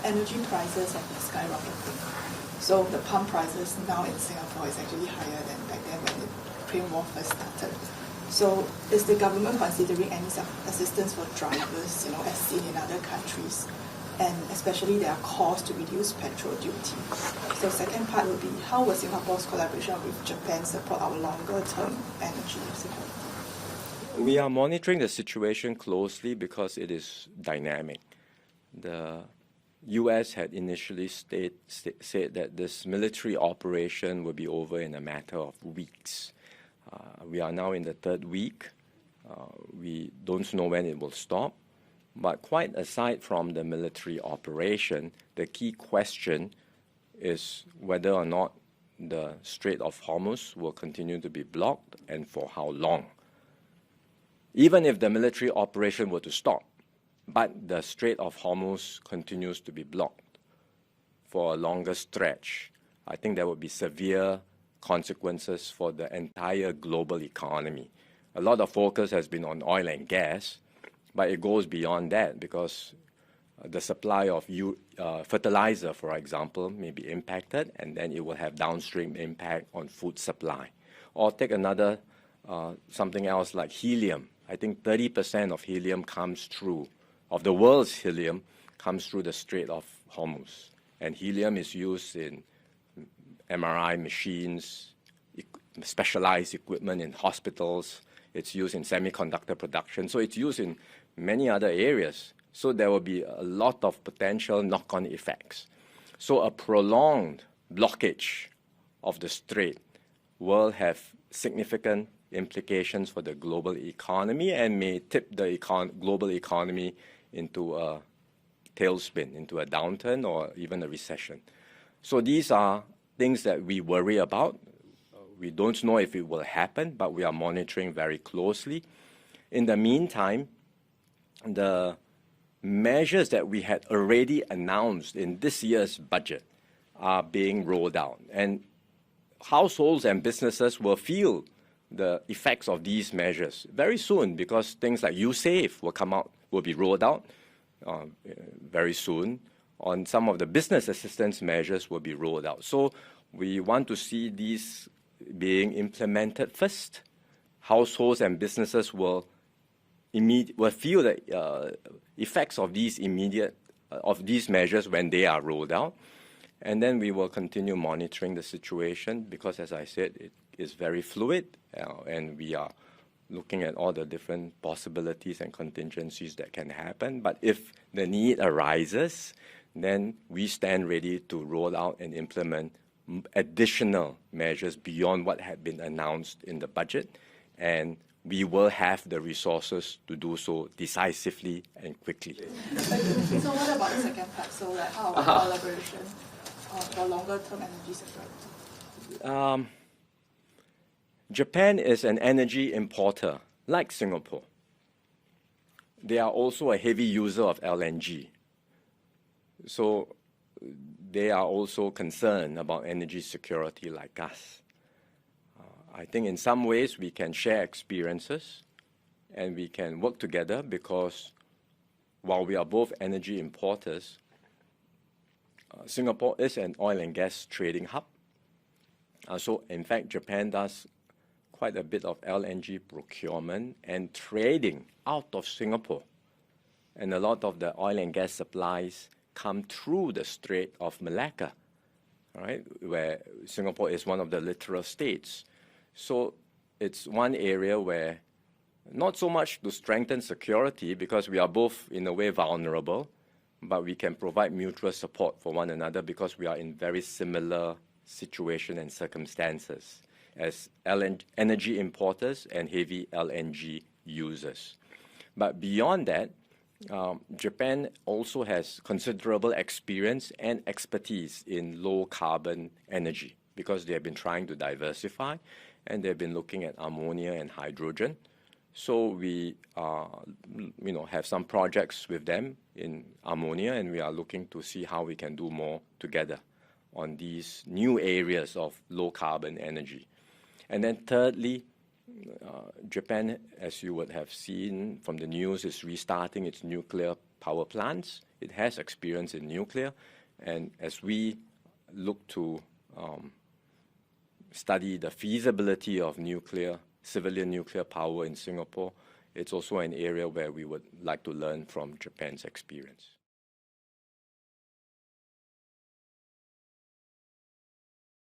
energy prices have been skyrocketing. So the pump prices now in Singapore is actually higher than back then when the Prime Wong first started. So is the government considering any assistance for drivers, as seen in other countries? And especially there are calls to reduce petrol duty. So second part would be, how will Singapore's collaboration with Japan support our longer-term energy support? We are monitoring the situation closely because it is dynamic. The U.S. had initially said that this military operation will be over in a matter of weeks. We are now in the third week. We don't know when it will stop. But quite aside from the military operation, the key question is whether or not the Strait of Hormuz will continue to be blocked and for how long. Even if the military operation were to stop, but the Strait of Hormuz continues to be blocked for a longer stretch, I think there would be severe consequences for the entire global economy. A lot of focus has been on oil and gas, but it goes beyond that because the supply of fertilizer, for example, may be impacted, and then it will have downstream impact on food supply. Or take another, something else like helium. I think 30% of helium comes through, of the world's helium, comes through the Strait of Hormuz. And helium is used in MRI machines, specialized equipment in hospitals. It's used in semiconductor production. So it's used in many other areas. So there will be a lot of potential knock-on effects. So a prolonged blockage of the strait will have significant implications for the global economy and may tip the global economy into a tailspin, into a downturn or even a recession. So these are things that we worry about. We don't know if it will happen, but we are monitoring very closely. In the meantime, the measures that we had already announced in this year's budget are being rolled out. And households and businesses will feel the effects of these measures very soon because things like USAVE will be rolled out very soon. On some of the business assistance measures will be rolled out. So we want to see these being implemented first. Households and businesses will feel the effects of these measures when they are rolled out. And then we will continue monitoring the situation because, as I said, it is very fluid, and we are looking at all the different possibilities and contingencies that can happen. But if the need arises, then we stand ready to roll out and implement additional measures beyond what had been announced in the budget, and we will have the resources to do so decisively and quickly. So what about the second part? So like how about collaboration for longer-term energy security? Japan is an energy importer, like Singapore. They are also a heavy user of LNG. So they are also concerned about energy security like us. I think in some ways we can share experiences and we can work together because while we are both energy importers, Singapore is an oil and gas trading hub. So in fact, Japan does quite a bit of LNG procurement and trading out of Singapore. And a lot of the oil and gas supplies come through the Strait of Malacca, right, where Singapore is one of the littoral states. So it's one area where not so much to strengthen security because we are both in a way vulnerable, but we can provide mutual support for one another because we are in very similar situation and circumstances as energy importers and heavy LNG users. But beyond that, Japan also has considerable experience and expertise in low-carbon energy because they have been trying to diversify and they've been looking at ammonia and hydrogen. So we have some projects with them in ammonia, and we are looking to see how we can do more together on these new areas of low-carbon energy. And then thirdly, Japan, as you would have seen from the news, is restarting its nuclear power plants. It has experience in nuclear. And as we look to study the feasibility of civilian nuclear power in Singapore, it's also an area where we would like to learn from Japan's experience.